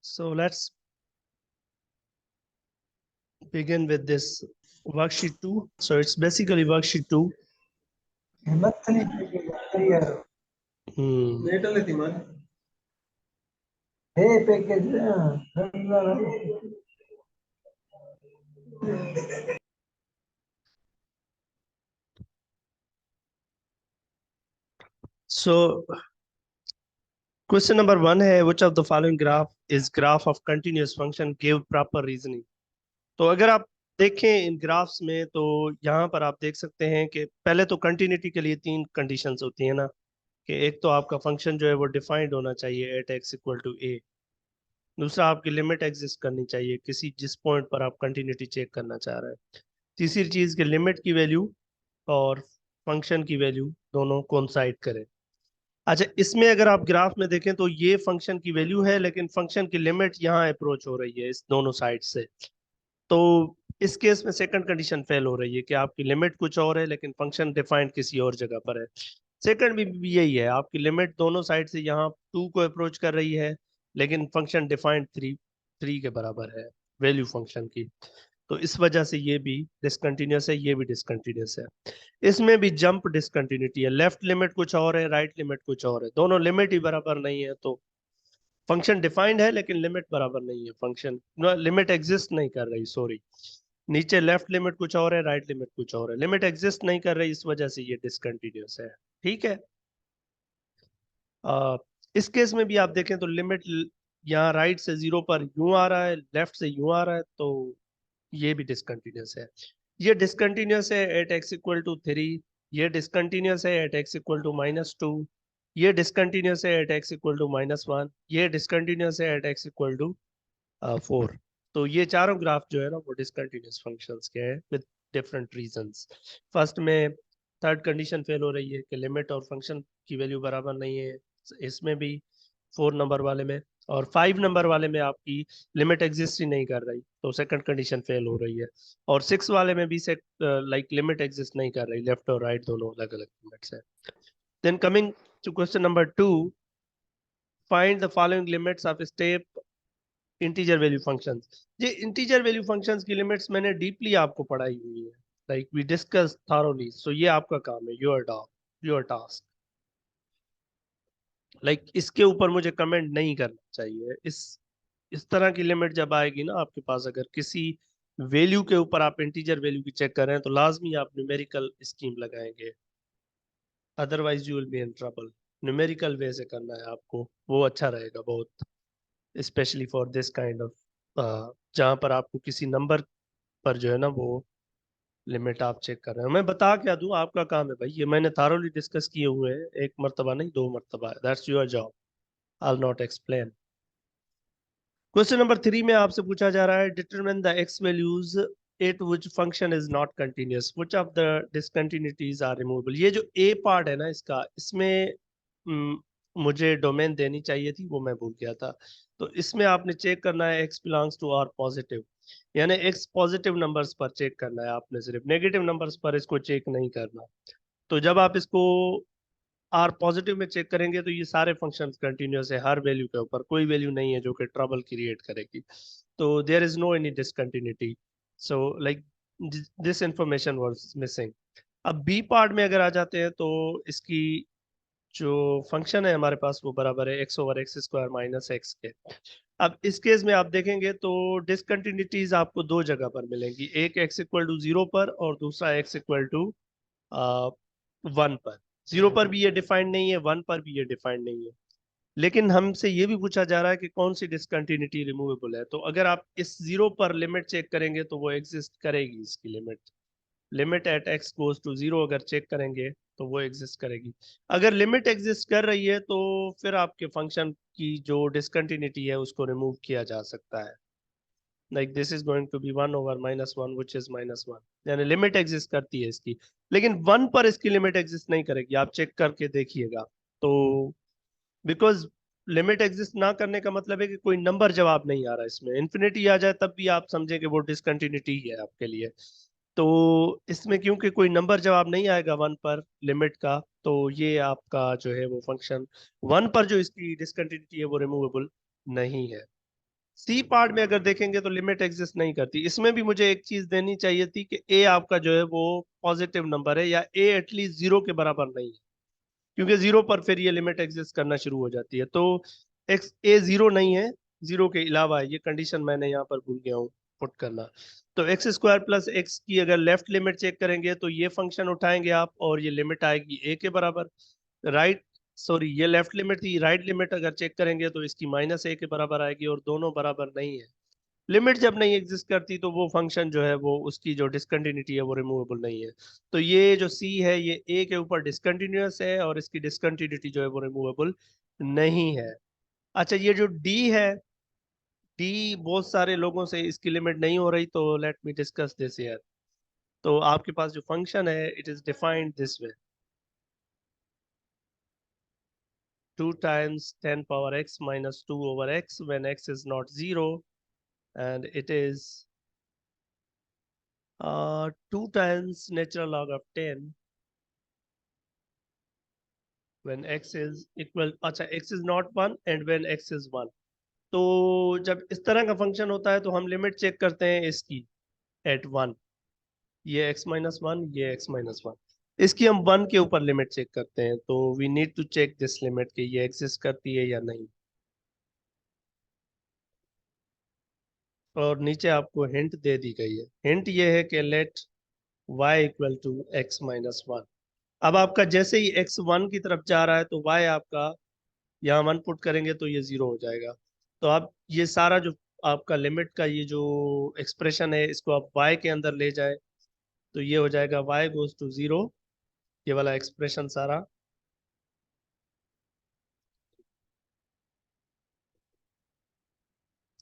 So let's begin with this worksheet 2. So it's basically worksheet 2. Hmm. So question number 1 है which of the following graph is graph of continuous function give proper reasoning. तो अगर आप देखें इन graphs में तो यहाँ पर आप देख सकते हैं कि पहले तो कंटिन्यूटी के लिए 3 कंडीशंस होती है ना, कि एक तो आपका फंक्शन जो है वो डिफाइंड होना चाहिए एट एक्स इक्वल टू ए, दूसरा आपकी लिमिट एग्जिस्ट करनी चाहिए किसी जिस पॉइंट पर आप कंटिन्यूटी चेक करना चाह रहे हैं, तीसरी चीज के लिमिट की वैल्यू और फंक्शन की वैल्यू दोनों कोइंसाइड करें। अच्छा, इसमें अगर आप ग्राफ में देखें तो ये फंक्शन की वैल्यू है लेकिन फंक्शन की लिमिट यहाँ अप्रोच हो रही है इस दोनों साइड से। तो इस केस में सेकंड कंडीशन फेल हो रही है कि आपकी लिमिट कुछ और है लेकिन फंक्शन डिफाइंड किसी और जगह पर है। सेकंड भी यही है, आपकी लिमिट दोनों साइड से यहाँ 2 को अप्रोच कर रही है लेकिन फंक्शन डिफाइंड 3 के बराबर है वैल्यू फंक्शन की। तो इस वजह से ये भी डिसकंटिन्यूस है, ये भी डिसकंटिन्यूस है। इसमें भी जंप डिसकंटिन्यूटी है, लेफ्ट लिमिट कुछ और है राइट लिमिट कुछ और है, दोनों लिमिट ही बराबर नहीं है। तो फंक्शन डिफाइंड है लेकिन लिमिट बराबर नहीं है, फंक्शन लिमिट एग्जिस्ट नहीं कर रही, सॉरी। नीचे लेफ्ट लिमिट कुछ और है राइट लिमिट कुछ और है, लिमिट एग्जिस्ट नहीं कर रही, इस वजह से ये डिसकंटिन्यूस है। ठीक है। आ, इस केस में भी आप देखें तो लिमिट यहाँ राइट से 0 पर यूं आ रहा है, लेफ्ट से यूं आ रहा है, तो ये भी डिसकंटिन्यूस है। ये डिसकंटिन्यूस है एट एक्स इक्वल टू 3, ये डिसकंटिन्यूस है एट एक्स इक्वल टू -2, ये डिसकंटिन्यूस है एट एक्स इक्वल टू -1, ये डिसकंटिन्यूस है एट एक्स इक्वल टू 4। तो ये चारों ग्राफ जो है ना वो डिसकंटिन्यूस फंक्शंस के हैं विद डिफरेंट रीजंस। फर्स्ट में थर्ड कंडीशन फेल हो रही है कि लिमिट और फंक्शन की वैल्यू बराबर नहीं है, इसमें भी 4 नंबर वाले में, और 5 नंबर वाले में आपकी लिमिट एग्जिस्ट ही नहीं कर रही तो सेकंड कंडीशन फेल हो रही है, और 6 वाले में भी लाइक लिमिट एग्जिस्ट नहीं कर रही, लेफ्ट और राइट दोनों अलग अलग लिमिट्स है। Then coming to question number 2, find the following limits of step integer value functions. ये इंटीजर वैल्यू फंक्शंस की लिमिट्स मैंने डीपली आपको पढ़ाई हुई है, like we discuss thoroughly, so ये आपका काम है, योर टास्क। लाइक इसके ऊपर मुझे कमेंट नहीं करना चाहिए। इस तरह की लिमिट जब आएगी ना आपके पास, अगर किसी वैल्यू के ऊपर आप इंटीजर वैल्यू की चेक कर रहे हैं तो लाजमी आप न्यूमेरिकल स्कीम लगाएंगे, otherwise you will be in trouble. Numerical way से करना है आपको, वो अच्छा रहेगा बहुत, specially for this kind of जहाँ पर आपको किसी नंबर पर जो है ना वो लिमिट आप चेक कर रहे हैं। मैं बता क्या दूं, आपका काम है भाई, ये मैंने थारोली डिस्कस किए हुए हैं, एक मर्तबा नहीं 2 मर्तबा, that's your job, I will not explain. Question number 3 में आपसे पूछा जा रहा है determine the x values at which function is not continuous, which of the discontinuities are removable. ये जो ए पार्ट है ना इसका, इसमें मुझे डोमेन देनी चाहिए थी, वो मैं भूल गया था। तो इसमें आपने चेक करना है x belongs to R positive, यानी एक्स पॉजिटिव नंबर्स पर चेक करना है आपने, सिर्फ नेगेटिव नंबर्स पर इसको चेक नहीं करना। तो जब आप इसको आर पॉजिटिव में चेक करेंगे तो ये सारे फंक्शंस कंटिन्यूअस है, हर वैल्यू के ऊपर कोई वैल्यू नहीं है जो कि ट्रबल क्रिएट करेगी, तो there is no any discontinuity. So like this information was missing. अब बी पार्ट में अगर आ जाते हैं तो इसकी जो फंक्शन है हमारे पास वो बराबर है x over x square minus x के। अब इस केस में आप देखेंगे तो डिसकंटिन्यूटीज आपको दो जगह पर मिलेंगी, एक एक्स इक्वल टू 0 पर और दूसरा एक्स इक्वल टू 1 पर। 0 पर भी ये डिफाइंड नहीं है, 1 पर भी ये डिफाइंड नहीं है, लेकिन हमसे ये भी पूछा जा रहा है कि कौन सी डिसकंटिन्यूटी रिमूवेबल है। तो अगर आप इस 0 पर लिमिट चेक करेंगे तो वो एग्जिस्ट करेगी, इसकी limit, limit at x goes to 0 अगर चेक करेंगे तो वो एग्जिस्ट करेगी। अगर लिमिट एग्जिस्ट कर रही है तो फिर आपके फंक्शन की जो डिसकंटिन्यूटी है उसको रिमूव किया जा सकता है, like this is going to be 1 over -1 which is -1, यानी लिमिट एग्जिस्ट करती है इसकी, लेकिन 1 पर इसकी लिमिट एग्जिस्ट नहीं करेगी, आप चेक करके देखिएगा। तो बिकॉज लिमिट एग्जिस्ट ना करने का मतलब है कि कोई नंबर जवाब नहीं आ रहा, इसमें इन्फिनिटी आ जाए तब भी आप समझें कि वो डिसकंटिन्यूटी ही है आपके लिए। तो इसमें क्योंकि कोई नंबर जवाब नहीं आएगा 1 पर लिमिट का, तो ये आपका जो है वो फंक्शन 1 पर जो इसकी डिसकंटिन्यूटी है वो रिमूवेबल नहीं है। सी पार्ट में अगर देखेंगे तो लिमिट एग्जिस्ट नहीं करती। इसमें भी मुझे एक चीज देनी चाहिए थी कि ए आपका जो है वो पॉजिटिव नंबर है, या ए एटलीस्ट जीरो के बराबर नहीं है, क्योंकि जीरो पर फिर ये लिमिट एग्जिस्ट करना शुरू हो जाती है। तो एक्स ए जीरो नहीं है, जीरो के अलावा है, ये कंडीशन मैंने यहाँ पर भूल गया हूँ पुट करना। तो एक्स स्क्वायर प्लस एक्स की अगर लेफ्ट लिमिट चेक करेंगे तो ये फंक्शन उठाएंगे आप और ये लिमिट आएगी ए के बराबर। राइट, सॉरी ये लेफ्ट लिमिट थी, राइट लिमिट अगर चेक करेंगे तो इसकी माइनस ए के बराबर आएगी, और दोनों बराबर नहीं है। लिमिट जब नहीं एग्जिस्ट करती तो वो फंक्शन जो है वो उसकी जो डिसकंटिन्यूटी है वो रिमूवेबल नहीं है। तो ये जो सी है ये ए के ऊपर डिसकंटिन्यूअस है, और इसकी डिसकंटिन्यूटी जो है वो रिमूवेबल नहीं है। अच्छा, ये जो डी है, डी बहुत सारे लोगों से इसकी लिमिट नहीं हो रही, तो let me discuss this here. तो आपके पास जो फंक्शन है it is defined this way: 2 times 10 power x minus 2 over x when x is not 0, and it is 2 times natural log of 10 when x is equal, अच्छा x is not 1 and when x is 1। तो जब इस तरह का function होता है तो हम लिमिट चेक करते हैं इसकी एट 1, ये x माइनस वन, ये x माइनस वन, इसकी हम 1 के ऊपर लिमिट चेक करते हैं। तो we need to check this limit कि ये एग्जिस्ट करती है या नहीं। और नीचे आपको हिंट दे दी गई है, हिंट ये है कि let y equal to x minus one. अब आपका जैसे ही x 1 की तरफ जा रहा है तो y आपका यहाँ 1 पुट करेंगे तो ये 0 हो जाएगा। तो आप ये सारा जो आपका लिमिट का ये जो एक्सप्रेशन है इसको आप y के अंदर ले जाए तो ये हो जाएगा y गोज टू 0, ये वाला एक्सप्रेशन सारा।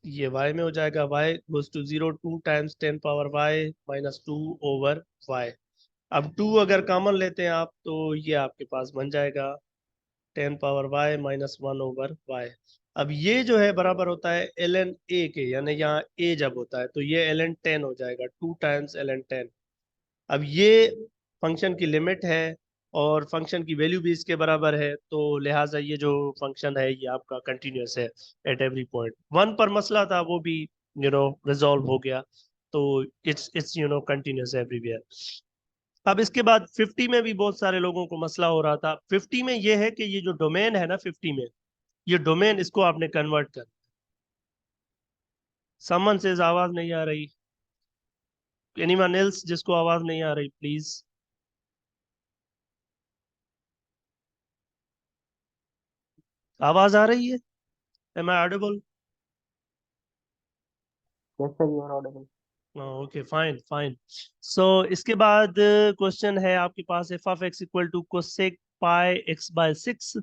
ये y में हो जाएगा y goes to 0 2 times 10 power y minus 2 over y। अब 2 अगर कॉमन लेते हैं आप तो ये आपके पास बन जाएगा 10 power y minus 1 over y। अब ये जो है बराबर होता है ln a के, यानी यहाँ a जब होता है तो ये ln 10 हो जाएगा, 2 टाइम्स ln 10। अब ये फंक्शन की लिमिट है और फंक्शन की वैल्यू भी इसके बराबर है, तो लिहाजा ये जो फंक्शन है ये आपका कंटिन्यूअस है एट एवरी पॉइंट। 1 पर मसला था वो भी रिजॉल्व हो गया, तो इट्स कंटिन्यूअस एवरीवेयर। अब इसके बाद 50 में भी बहुत सारे लोगों को मसला हो रहा था। 50 में ये है कि ये जो डोमेन है ना 50 में, ये डोमेन इसको आपने कन्वर्ट कर। समन से आवाज नहीं आ रही, एनीवन एल्स जिसको आवाज नहीं आ रही प्लीज। आवाज आ रही है? Am I audible? Yes, sir, you are audible. Okay, fine fine. So इसके बाद क्वेश्चन है आपके पास f of x equal to cosec pi x by six,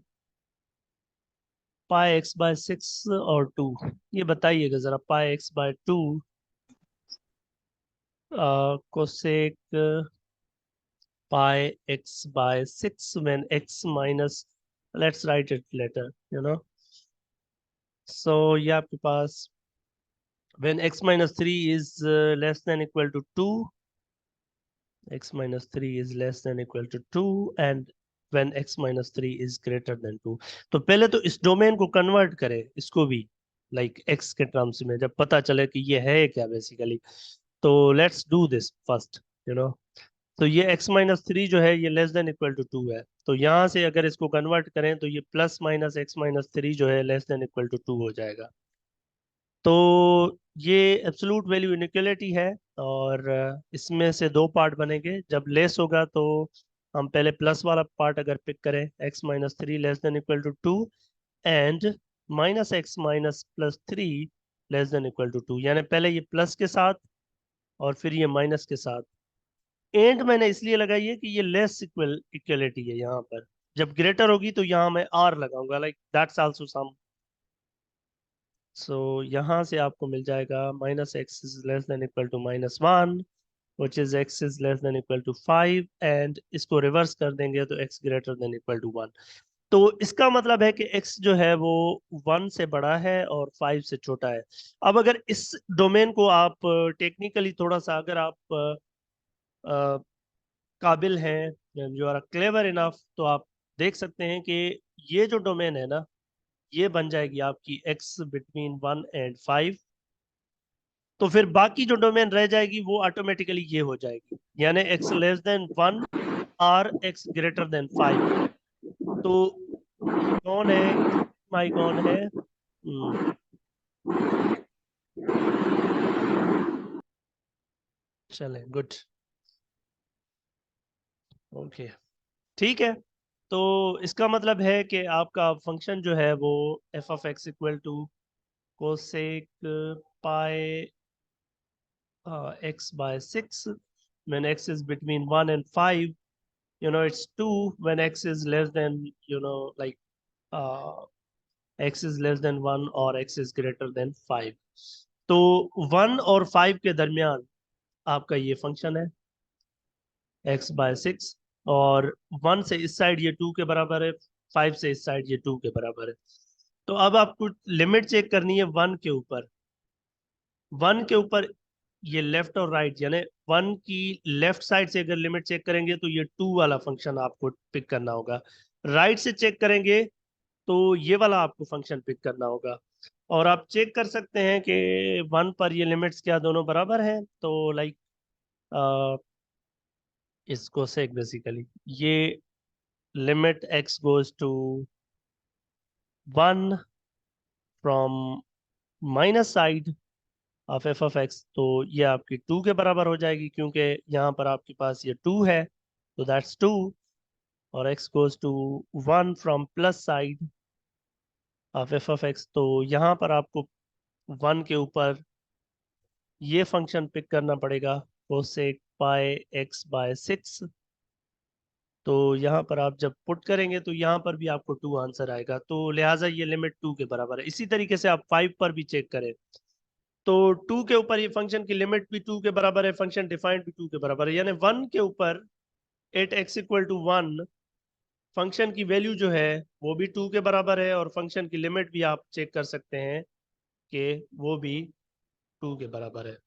pi x by six और टू। ये बताइएगा जरा, pi x by two cosec pi x by 6 when x minus, let's write it later. So ये आपके पास when x minus 3 is less than equal to 2, x minus 3 is less than equal to 2 and when x minus 3 is greater than 2। तो पहले तो इस domain को convert करें इसको भी लाइक x के टर्म्स में, जब पता चले कि ये है क्या बेसिकली। तो let's do this first you know तो ये x माइनस थ्री जो है ये less than equal to two है, तो यहाँ से अगर इसको कन्वर्ट करें तो ये plus minus x minus three जो है less than equal to two हो जाएगा। तो ये एब्सोलूट वैल्यू इनइक्वालिटी है, और इसमें से दो पार्ट बनेंगे। जब लेस होगा तो हम पहले प्लस वाला पार्ट अगर पिक करें, x minus three less than equal to two and minus x minus plus three less than equal to two, यानी पहले ये प्लस के साथ और फिर ये माइनस के साथ। एंड मैंने इसलिए लगाई है कि ये लेस इक्वलिटी है यहाँ पर, जब ग्रेटर होगी तो यहाँ मैं आर लगाऊंगा like that's also same. So यहाँ से आपको मिल जाएगा minus x is less than equal to minus one, which is x is less than equal to five, and इसको रिवर्स कर देंगे तो x greater than equal to one. तो इसका मतलब है कि x जो है वो 1 से बड़ा है और 5 से छोटा है। अब अगर इस डोमेन को आप टेक्निकली थोड़ा सा अगर आप काबिल हैं, यू आर क्लेवर इनफ, तो आप देख सकते हैं कि ये जो डोमेन है ना ये बन जाएगी आपकी x बिटवीन 1 एंड 5। तो फिर बाकी जो डोमेन रह जाएगी वो ऑटोमेटिकली ये हो जाएगी, यानी x लेस देन 1 और x ग्रेटर देन 5। तो कौन है, माई कौन है? चले, गुड, ओके, ठीक है। तो इसका मतलब है कि आपका फंक्शन जो है वो f of x equal to cosec pi x by 6 when x is between 1 and 5. It's 2 when x is less than, like uh, x is less than 1 or x is greater than 5. तो 1 और 5 के दरमियान आपका ये function है x by 6, और 1 से इस साइड ये 2 के बराबर है, 5 से इस साइड ये 2 के बराबर है। तो अब आपको लिमिट चेक करनी है 1 के ऊपर। 1 के ऊपर ये लेफ्ट और राइट, यानी 1 की लेफ्ट साइड से अगर लिमिट चेक करेंगे तो ये 2 वाला फंक्शन आपको पिक करना होगा। राइट से चेक करेंगे तो ये वाला आपको फंक्शन पिक करना होगा। और आप चेक कर सकते हैं कि 1 पर ये लिमिट्स क्या दोनों बराबर हैं, तो लाइक इसको से बेसिकली ये limit x goes to 1 from minus side of f of x, तो ये आपकी 2 के बराबर हो जाएगी, क्योंकि यहाँ पर आपके पास ये 2 है, तो दैट्स 2। और x goes to 1 from plus side of f of x, तो यहाँ पर आपको 1 के ऊपर ये फंक्शन पिक करना पड़ेगा, कोसेक पाई x बाय 6। तो यहाँ पर आप जब पुट करेंगे तो यहाँ पर भी आपको 2 आंसर आएगा, तो लिहाजा ये लिमिट 2 के बराबर है। इसी तरीके से आप 5 पर भी चेक करें तो 2 के ऊपर ये फंक्शन की लिमिट भी 2 के बराबर है, फंक्शन डिफाइंड भी 2 के बराबर है, यानी 1 के ऊपर at x equal to 1 function की वैल्यू जो है वो भी 2 के बराबर है, और फंक्शन की लिमिट भी आप चेक कर सकते हैं कि वो भी 2 के बराबर है।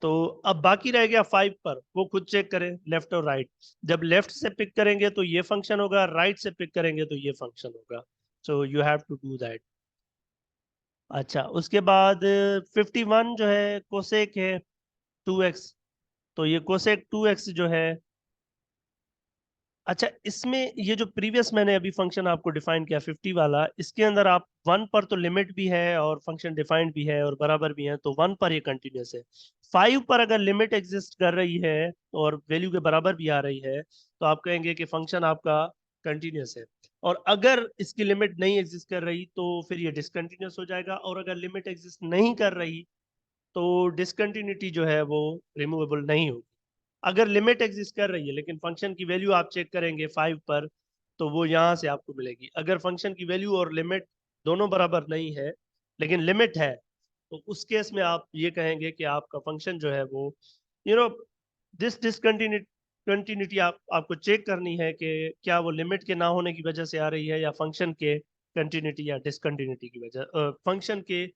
तो अब बाकी रह गया 5 पर, वो खुद चेक करें लेफ्ट और राइट। जब लेफ्ट से पिक करेंगे तो ये फंक्शन होगा, राइट से पिक करेंगे तो ये फंक्शन होगा। So you have to do that. अच्छा, उसके बाद 51 जो है कोसेक है 2x, तो ये कोसेक 2x जो है, अच्छा इसमें ये जो प्रीवियस मैंने अभी फंक्शन आपको डिफाइन किया 50 वाला, इसके अंदर आप 1 पर तो लिमिट भी है और फंक्शन डिफाइंड भी है और बराबर भी है, तो 1 पर ये कंटिन्यूस है। 5 पर अगर लिमिट एग्जिस्ट कर रही है और वैल्यू के बराबर भी आ रही है तो आप कहेंगे कि फंक्शन आपका कंटिन्यूस है। और अगर इसकी लिमिट नहीं एग्जिस्ट कर रही तो फिर ये डिसकंटिन्यूस हो जाएगा, और अगर लिमिट एग्जिस्ट नहीं कर रही तो डिसकंटिन्यूटी जो है वो रिमूवेबल नहीं होगी। अगर लिमिट एग्जिस्ट कर रही है लेकिन फंक्शन की वैल्यू आप चेक करेंगे 5 पर, तो वो यहाँ से आपको मिलेगी। अगर फंक्शन की वैल्यू और लिमिट दोनों बराबर नहीं है लेकिन लिमिट है, तो उस केस में आप ये कहेंगे कि आपका फंक्शन जो है वो you know this discontinuity continuity आपको चेक करनी है कि क्या वो लिमिट के ना होने की वजह से आ रही है या फंक्शन के कंटिन्यूटी या डिसकंटिन्यूटी की वजह, फंक्शन के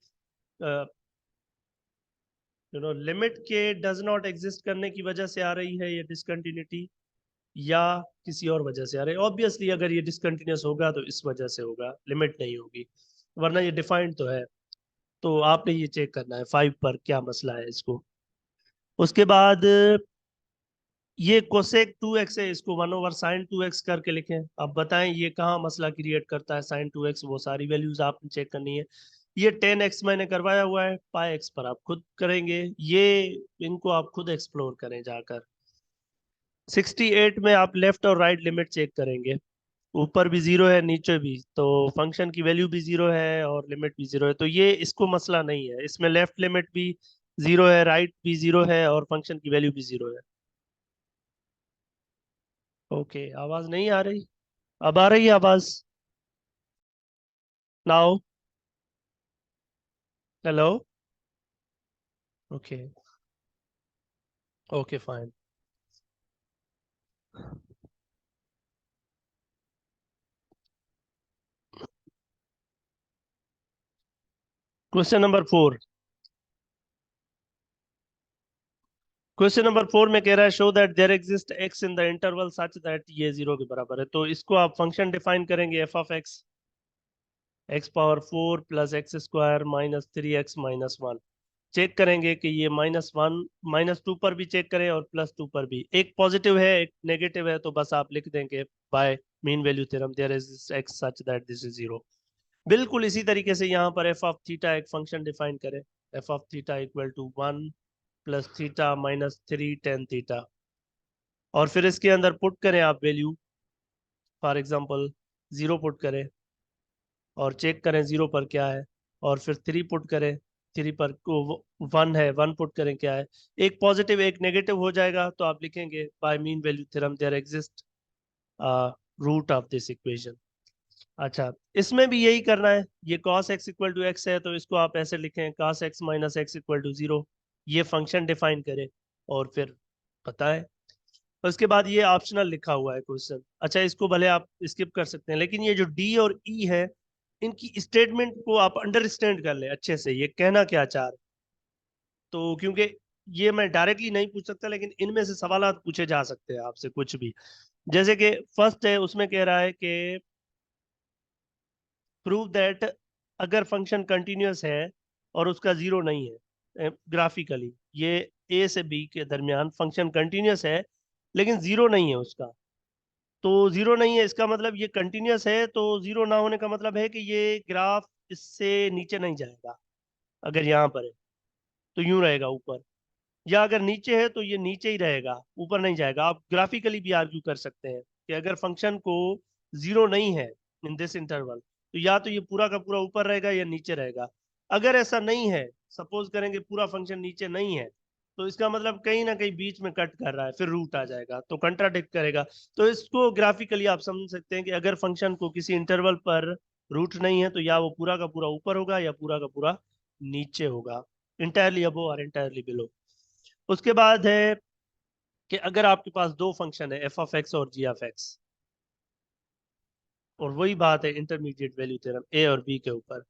लिमिट के डज नॉट एग्जिस्ट करने की वजह से आ रही है ये डिसकंटिन्यूटी, या किसी और वजह से आ रही है। ऑब्वियसली अगर ये डिसकंटिन्यूस होगा तो इस वजह से होगा, लिमिट नहीं होगी, वरना ये डिफाइंड तो है। तो आपने ये चेक करना है 5 पर क्या मसला है इसको। उसके बाद ये कोसेक 2x है, इसको 1/sin 2x करके लिखें। अब बताएं ये कहाँ मसला क्रिएट करता है sin 2x, वो सारी वैल्यूज आपने चेक करनी है। ये 10x मैंने करवाया हुआ है, पाई x पर आप खुद करेंगे, ये इनको आप खुद एक्सप्लोर करें जाकर। 68 में आप लेफ्ट और राइट लिमिट चेक करेंगे, ऊपर भी 0 है नीचे भी, तो फंक्शन की वैल्यू भी 0 है और लिमिट भी 0 है, तो ये इसको मसला नहीं है। इसमें लेफ्ट लिमिट भी 0 है, राइट भी 0 है और फंक्शन की वैल्यू भी 0 है। ओके, आवाज नहीं आ रही? अब आ रही है आवाज? Now? Hello? Okay, okay fine. Question number 4 में कह रहा है show that there exist x in the interval such that ये 0 के बराबर है। तो इसको आप फंक्शन डिफाइन करेंगे f of x, x power 4 plus x square minus 3x minus 1। चेक करेंगे कि ये -1 -2 पर भी चेक करें और +2 पर भी। एक पॉजिटिव है एक नेगेटिव है, तो बस आप लिख देंगे by mean value theorem there is x such that this is 0। बिल्कुल इसी तरीके से यहाँ पर एफ ऑफ थीटा एक फंक्शन डिफाइन करें। F of theta equal to 1 plus theta minus 3 tan theta, और फिर इसके अंदर पुट करें आप वैल्यू, फॉर एग्जांपल 0 पुट करें और चेक करें 0 पर क्या है, और फिर 3 पुट करें, 3 पर 1 है, 1 पुट करें क्या है। एक पॉजिटिव एक नेगेटिव हो जाएगा, तो आप लिखेंगे by mean value theorem there exist root of this equation. अच्छा, इसमें भी यही करना है। ये cos x equal to x है, तो इसको आप ऐसे लिखें cos x minus x equal to 0। ये फंक्शन डिफाइन करें और फिर बताएं। उसके बाद ये ऑप्शनल लिखा हुआ है क्वेश्चन। अच्छा, इसको भले आप स्किप कर सकते हैं, लेकिन ये जो डी और ई है, इनकी स्टेटमेंट को आप अंडरस्टैंड कर लें अच्छे से, ये कहना क्या चाह रहे। तो क्योंकि ये मैं डायरेक्टली नहीं पूछ सकता, लेकिन इनमें से सवालात पूछे जा सकते हैं आपसे कुछ भी। जैसे कि फर्स्ट है, उसमें कह रहा है कि प्रूव दैट अगर फंक्शन कंटिन्यूअस है और उसका जीरो नहीं है ग्राफिकली, ये ए से बी के दरमियान फंक्शन कंटिन्यूअस है लेकिन जीरो नहीं है उसका। तो जीरो नहीं है इसका मतलब ये कंटिन्यूअस है, तो जीरो ना होने का मतलब है कि ये ग्राफ इससे नीचे नहीं जाएगा। अगर यहाँ पर है तो यूं रहेगा ऊपर, या अगर नीचे है तो ये नीचे ही रहेगा, ऊपर नहीं जाएगा। आप ग्राफिकली भी आर्ग्यू कर सकते हैं कि अगर फंक्शन को जीरो नहीं है इन दिस इंटरवल, तो या तो ये पूरा का पूरा ऊपर रहेगा या नीचे रहेगा। अगर ऐसा नहीं है, सपोज करेंगे पूरा फंक्शन नीचे नहीं है, तो इसका मतलब कहीं ना कहीं बीच में कट कर रहा है, फिर रूट आ जाएगा तो कंट्राडिक्ट करेगा। तो इसको ग्राफिकली आप समझ सकते हैं कि अगर फंक्शन को किसी इंटरवल पर रूट नहीं है, तो या वो पूरा का पूरा ऊपर होगा या पूरा का पूरा नीचे होगा, इंटायरली अबो और इंटायरली बिलो। उसके बाद है कि अगर आपके पास दो फंक्शन है एफ ऑफ एक्स और जी ऑफ एक्स, और वही बात है इंटरमीडिएट वैल्यू थ्योरम ए और बी के ऊपर।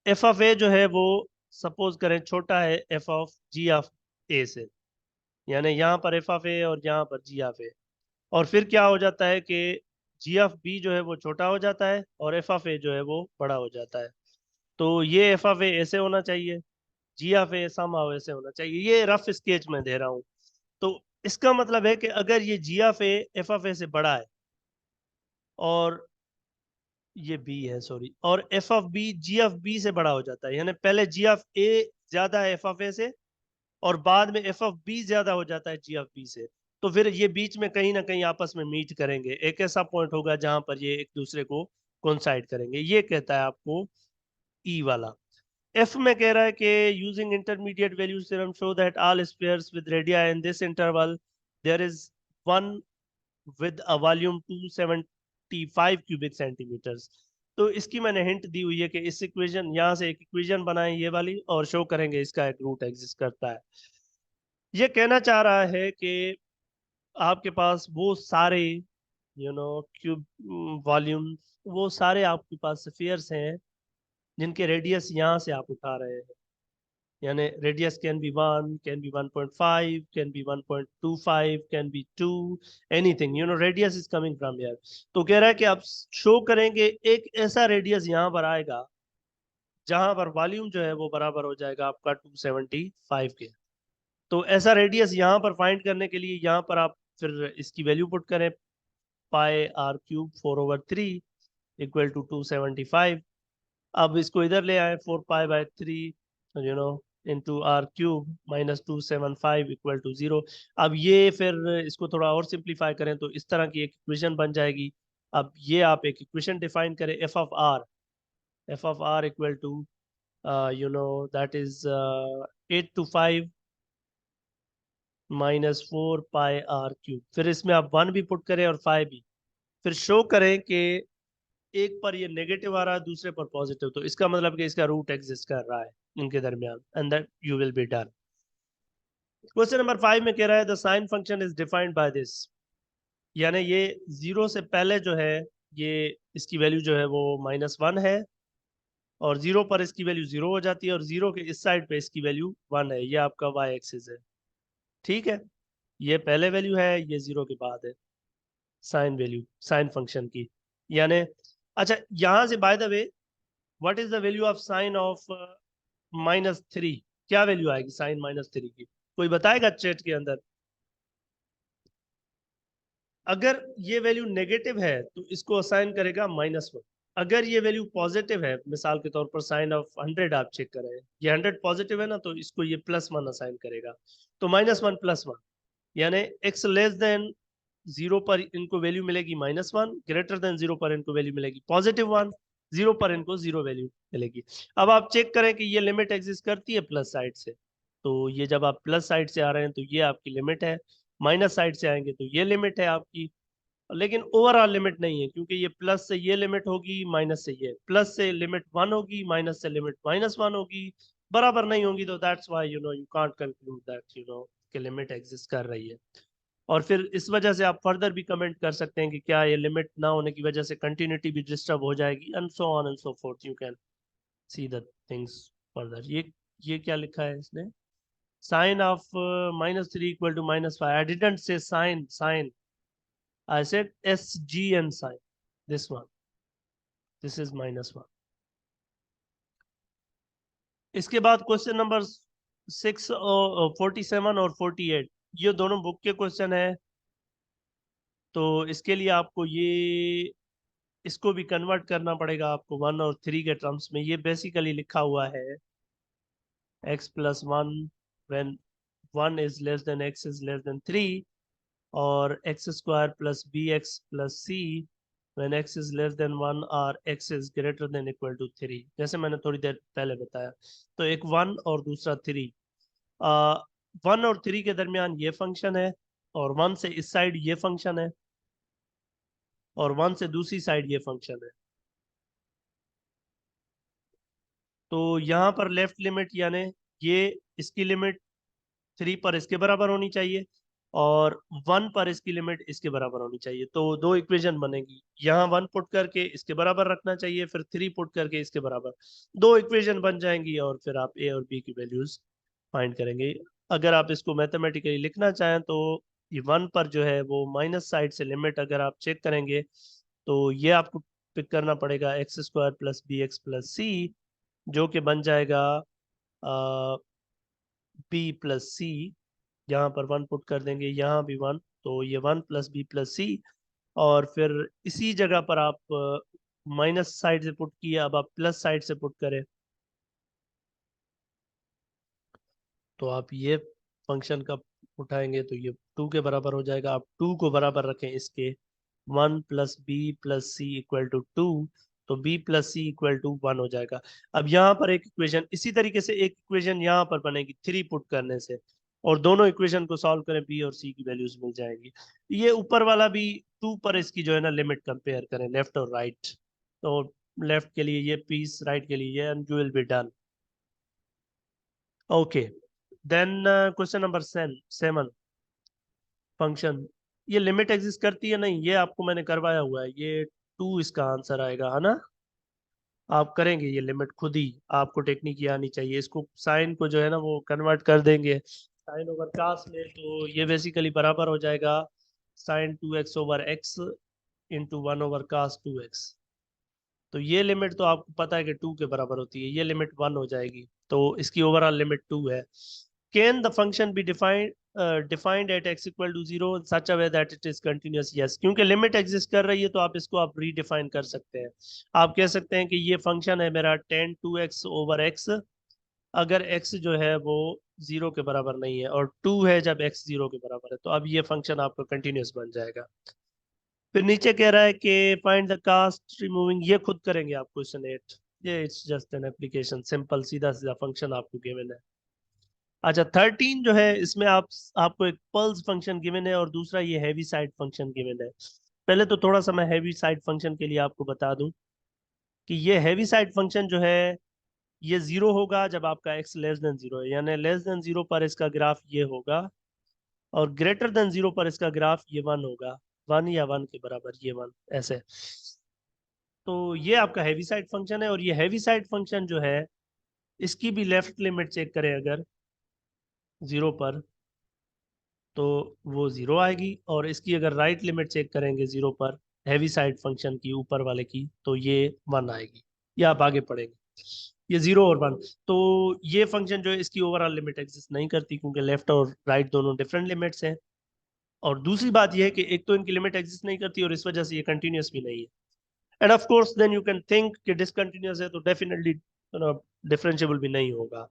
एफ ऑफ ए जो है वो सपोज करें छोटा है F of ji of A से, यानी यहाँ पर एफ ऑफ ए और यहाँ पर जी ऑफ ए। और फिर क्या हो जाता है कि जी ऑफ बी जो है वो छोटा हो जाता है और एफ ऑफ ए जो है वो बड़ा हो जाता है। तो ये एफ ऑफ ए ऐसे होना चाहिए, जी ऑफ ए समहाउ ऐसे होना चाहिए। ये रफ स्केच में दे रहा हूँ। तो इसका मतलब है कि अगर ये G of A f of A से बड़ा है, और ये बी है सॉरी, और f of B G of B से बड़ा हो जाता है, यानी पहले जी ऑफ ए ज्यादा है एफ ऑफ ए से, और बाद में एफ ऑफ बी ज्यादा हो जाता है जी ऑफ बी से, तो फिर ये बीच में कहीं ना कहीं आपस में मीट करेंगे। एक ऐसा पॉइंट होगा जहां पर ये एक दूसरे को कोइंसाइड करेंगे। ये कहता है आपको ई वाला। एफ में कह रहा है कि using intermediate value theorem show that all spheres with radii in this interval there is one with a volume 275 cubic centimetres. तो इसकी मैंने हिंट दी हुई है कि इस इक्वेशन यहाँ से एक इक्वेशन बनाए ये वाली, और शो करेंगे इसका एक रूट एग्जिस्ट करता है। ये कहना चाह रहा है कि आपके पास वो सारे क्यूब वॉल्यूम, वो सारे आपके पास स्फीयर्स हैं जिनके रेडियस यहाँ से आप उठा रहे हैं। यानी radius can be 1, can be 1.5, can be 1.25, can be 2, anything, radius is coming from here. तो कह रहा है कि आप शो करेंगे एक ऐसा रेडियस यहाँ पर आएगा जहां पर वॉल्यूम जो है वो बराबर हो जाएगा आपका 275 के। तो ऐसा रेडियस यहाँ पर फाइंड करने के लिए यहाँ पर आप फिर इसकी वैल्यू पुट करें, pi R cube 4/3 equal to 275। अब इसको इधर ले आए, 4 pi by 3 you know into R cube minus 275 equal to 0। अब ये फिर इसको थोड़ा और सिंप्लीफाई करें तो इस तरह की एक इक्वेशन बन जाएगी। अब ये आप एक इक्वेशन डिफाइन करें, f of R equal to that is 8 to 5 -4 pi R cube. फिर इसमें आप 1 भी पुट करें और 5 भी, फिर शो करें कि एक पर ये नेगेटिव आ रहा है दूसरे पर पॉजिटिव, तो इसका मतलब कि इसका रूट एग्जिस्ट कर रहा है इनके दरमियान, and that you will be done. Question number 5 में कह रहा है the sine function is defined by this, यानी ये जीरो से पहले जो है ये इसकी वैल्यू जो है वो -1 है, और जीरो पर इसकी वैल्यू 0 हो जाती है, और जीरो के इस साइड पे इसकी वैल्यू 1 है। ये आपका वाई एक्सिस है, ठीक है। ये पहले वैल्यू है, ये जीरो के बाद है साइन वैल्यू, साइन फंक्शन की। यानी अच्छा, यहां से by the way what is the value of sine of -3? क्या वैल्यू आएगी साइन -3 की? कोई बताएगा चैट के अंदर? अगर ये वैल्यू नेगेटिव है तो इसको असाइन करेगा -1। अगर ये वैल्यू पॉजिटिव है, मिसाल के तौर पर साइन ऑफ 100 आप चेक करें, ये 100 पॉजिटिव है ना, तो इसको ये +1 असाइन करेगा। तो -1 +1 यानी x लेस देन 0 पर इनको वैल्यू मिलेगी -1, ग्रेटर देन 0 पर इनको वैल्यू मिलेगी +1, 0 पर इनको 0 वैल्यू मिलेगी। अब आप चेक करें कि ये लिमिट एग्जिस्ट करती है प्लस साइड से, तो ये जब आप प्लस साइड से आ रहे हैं तो ये आपकी लिमिट है, माइनस साइड से आएंगे तो ये लिमिट है आपकी। लेकिन ओवरऑल लिमिट नहीं है, क्योंकि ये प्लस से ये लिमिट होगी, माइनस से ये, प्लस से लिमिट 1 होगी, माइनस से लिमिट -1 होगी, बराबर नहीं होंगी। तो that's why you can't conclude that कि लिमिट एग्जिस्ट कर रही है। और फिर इस वजह से आप फर्दर भी कमेंट कर सकते हैं कि क्या ये लिमिट ना होने की वजह से कंटिन्यूटी भी डिस्टर्ब हो जाएगी, and so on and so forth. You can see the things further. ये क्या लिखा है इसने? Sign of -3 equal to -5। I didn't say sign, I said SGN sign. This one. This is -1. इसके बाद क्वेश्चन नंबर 6 और 47 और 48, ये दोनों बुक के क्वेश्चन है। तो इसके लिए आपको ये इसको भी कन्वर्ट करना पड़ेगा आपको 1 और 3 के टर्म्स में। ये बेसिकली लिखा हुआ है x+1 when 1 is less than x is less than 3, और x² + bx + c when x is less than 1 और x is greater than equal to 3, जैसे मैंने थोड़ी देर पहले बताया। तो एक 1 और दूसरा 3, 1 और 3 के दरमियान ये फंक्शन है, और 1 से इस साइड ये फंक्शन है, और 1 से दूसरी साइड ये फंक्शन है। तो यहाँ पर लेफ्ट लिमिट यानी ये इसकी लिमिट 3 पर इसके बराबर होनी चाहिए, और 1 पर इसकी लिमिट इसके बराबर होनी चाहिए। तो दो इक्वेशन बनेगी, यहाँ 1 पुट करके इसके बराबर रखना चाहिए, फिर 3 पुट करके इसके बराबर, दो इक्वेशन बन जाएंगी, और फिर आप ए और बी की वैल्यूज फाइंड करेंगे। अगर आप इसको मैथमेटिकली लिखना चाहें तो ये 1 पर जो है वो माइनस साइड से लिमिट अगर आप चेक करेंगे तो ये आपको पिक करना पड़ेगा x² + bx + c, जो कि बन जाएगा b + c। यहाँ पर 1 पुट कर देंगे, यहाँ भी 1, तो ये 1 + b + c। और फिर इसी जगह पर आप माइनस साइड से पुट किए, अब आप प्लस साइड से पुट करें तो आप ये फंक्शन का उठाएंगे तो ये 2 के बराबर हो जाएगा। आप 2 को बराबर रखें इसके, 1 + b + c = 2, तो b + c = 1 हो जाएगा। अब यहाँ पर एक इक्वेशन, इसी तरीके से एक इक्वेशन यहाँ पर बनेगी 3 पुट करने से, और दोनों इक्वेशन को सॉल्व करें, b और c की वैल्यूज मिल जाएंगी। ये ऊपर वाला भी 2 पर इसकी जो है ना लिमिट कंपेयर करें, लेफ्ट और राइट। तो लेफ्ट के लिए ये पीस, राइट के लिए ये, and you will be done. Okay, then question number 7, function. ये लिमिट एग्जिस्ट करती है नहीं, ये आपको मैंने करवाया हुआ है, ये 2 इसका आंसर आएगा, है ना। आप करेंगे ये लिमिट खुद ही, आपको टेक्निक ये आनी चाहिए। इसको साइन को जो है ना वो कन्वर्ट कर देंगे साइन ओवर कास में, तो ये बेसिकली बराबर हो जाएगा sin 2x/x × 1/cos 2x। तो ये लिमिट तो आपको पता है कि 2 के बराबर होती है, ये लिमिट 1 हो जाएगी, तो इसकी ओवरऑल लिमिट 2 है। Can the function be defined at x = 0 in such a way that it is continuous? Yes, क्योंकि लिमिट एग्जिस्ट कर रही है तो आप इसको आप रीडिफाइन कर सकते हैं। आप कह सकते हैं कि ये फंक्शन है मेरा tan 2x/x, अगर x जो है वो 0 के बराबर नहीं है, और 2 है जब x 0 के बराबर है, तो अब ये फंक्शन आपका कंटिन्यूअस बन जाएगा। फिर नीचे कह रहा है कि फाइंड द कास्ट रिमूविंग, ये खुद करेंगे आप क्वेश्चन 8। ये it's just an application, simple सीधा सीधा फंक्शन आपको गिवन है। अच्छा, 13 जो है इसमें आपको एक पल्स फंक्शन गिवन है, और दूसरा ये हैवी साइड फंक्शन गिवन है। पहले तो थोड़ा सा मैं हैवी साइड फंक्शन के लिए आपको बता दूं कि ये हैवी साइड फंक्शन जो है ये 0 होगा जब आपका x लेस देन 0 है, यानी लेस देन 0 पर इसका ग्राफ ये होगा, और ग्रेटर देन 0 पर इसका ग्राफ ये 1 होगा, 1 या 1 के बराबर ये 1 ऐसे। तो ये आपका हैवी साइड फंक्शन है, और ये हैवी साइड फंक्शन जो है इसकी भी लेफ्ट लिमिट चेक करें अगर 0 पर, तो वो 0 आएगी, और इसकी अगर राइट लिमिट चेक करेंगे 0 पर हैवी साइड फंक्शन की ऊपर वाले की, तो ये 1 आएगी। ये आप आगे पढ़ेंगे। ये 0 और 1, तो ये फंक्शन जो है इसकी ओवरऑल लिमिट एग्जिस्ट नहीं करती, क्योंकि लेफ्ट और राइट दोनों डिफरेंट लिमिट्स हैं। और दूसरी बात ये है कि एक तो इनकी लिमिट एग्जिस्ट नहीं करती, और इस वजह से ये कंटिन्यूस भी नहीं है। And of course then you can think कि डिसकंटिन्यूस है तो डेफिनेटली डिफरेंशिएबल भी नहीं होगा।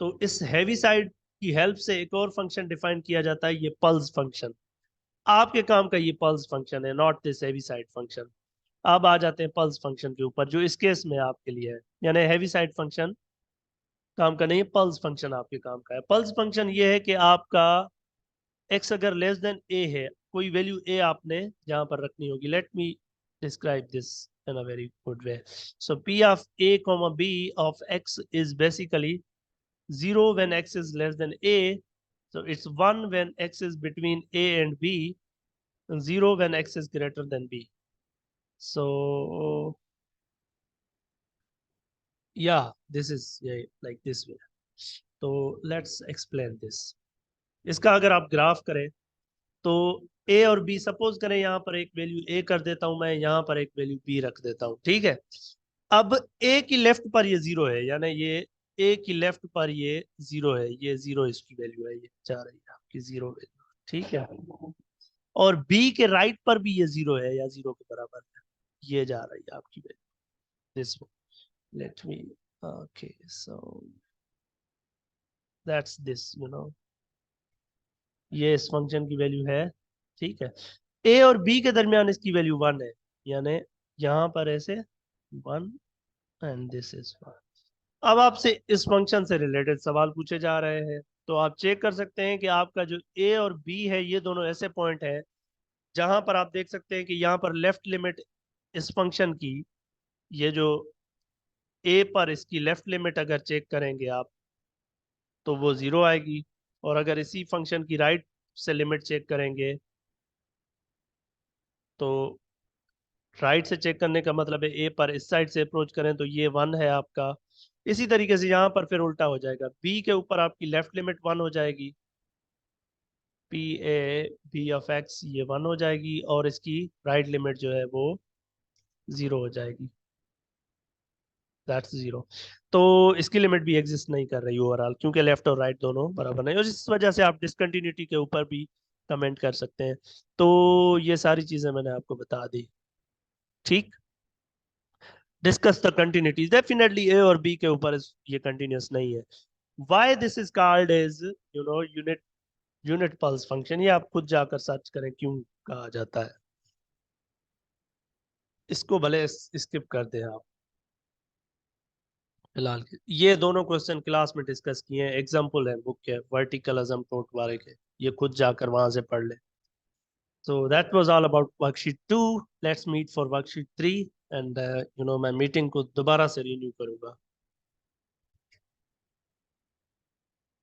तो इस हैवी साइड की हेल्प से एक और फंक्शन डिफाइन किया जाता है, ये पल्स फंक्शन। आपके काम का ये पल्स फंक्शन है, not this heavy side function. अब आ जाते हैं पल्स फंक्शन के ऊपर, जो इस केस में आपके लिए है, यानी हैवी साइड फंक्शन काम का नहीं है, पल्स फंक्शन आपके काम का है। पल्स फंक्शन ये है कि आपका x अगर लेस देन a है, कोई वैल्यू a आपने जहां पर रखनी होगी। Let me describe this in a very good way. So p of a comma b of x is basically 0 when x is less than a, so it's 1 when x is between a and b, and 0 when x is greater than b. So yeah, this is yeah, like this way. तो let's explain this. इसका अगर आप graph करें तो ए और B, suppose करें यहाँ पर एक वैल्यू ए कर देता हूं मैं, यहाँ पर एक वैल्यू बी रख देता हूँ, ठीक है। अब ए की लेफ्ट पर ये 0 है, यानी ये ए की लेफ्ट पर ये 0 है, ये 0 इसकी वैल्यू है, ये जा रही है आपकी 0 वैल्यू, ठीक है। और बी के राइट पर भी ये 0 है या 0 के बराबर है, ये जा रही है आपकी value this one. Let me okay, so that's this ये इस फंक्शन की वैल्यू है, ठीक है। ए और बी के दरमियान इसकी वैल्यू 1 है, यानी यहां पर ऐसे 1 एंड दिस इज 1। अब आपसे इस फंक्शन से रिलेटेड सवाल पूछे जा रहे हैं, तो आप चेक कर सकते हैं कि आपका जो ए और बी है ये दोनों ऐसे पॉइंट हैं जहां पर आप देख सकते हैं कि यहाँ पर लेफ्ट लिमिट इस फंक्शन की, ये जो ए पर इसकी लेफ्ट लिमिट अगर चेक करेंगे आप तो वो 0 आएगी। और अगर इसी फंक्शन की राइट से लिमिट चेक करेंगे तो राइट से चेक करने का मतलब है ए पर इस साइड से अप्रोच करें तो ये 1 है आपका। इसी तरीके से यहाँ पर फिर उल्टा हो जाएगा, बी के ऊपर आपकी लेफ्ट लिमिट 1 हो जाएगी, P A B of x ये 1 हो जाएगी, और इसकी राइट लिमिट जो है वो 0 हो जाएगी, दैट्स 0। तो इसकी लिमिट भी एग्जिस्ट नहीं कर रही ओवरऑल, क्योंकि लेफ्ट और राइट दोनों बराबर नहीं, और इस वजह से आप डिसकंटिन्यूटी के ऊपर भी कमेंट कर सकते हैं। तो ये सारी चीजें मैंने आपको बता दी, ठीक। Discuss the continuity, definitely A और बी के ऊपर ये कंटिन्यूस नहीं है। Why this is called as unit unit pulse function, ये आप खुद जाकर सर्च करें क्यों कहा जाता है। इसको भले स्किप कर दें आप फिलहाल ये दोनों क्वेश्चन क्लास में डिस्कस किए हैं, एग्जाम्पल है बुक के वर्टिकल असिम्प्टोट वाले के, ये खुद जाकर वहां से पढ़ ले। So that was all about worksheet 2. Let's meet for worksheet 3, and मैं मीटिंग को दोबारा से रिन्यू करूंगा।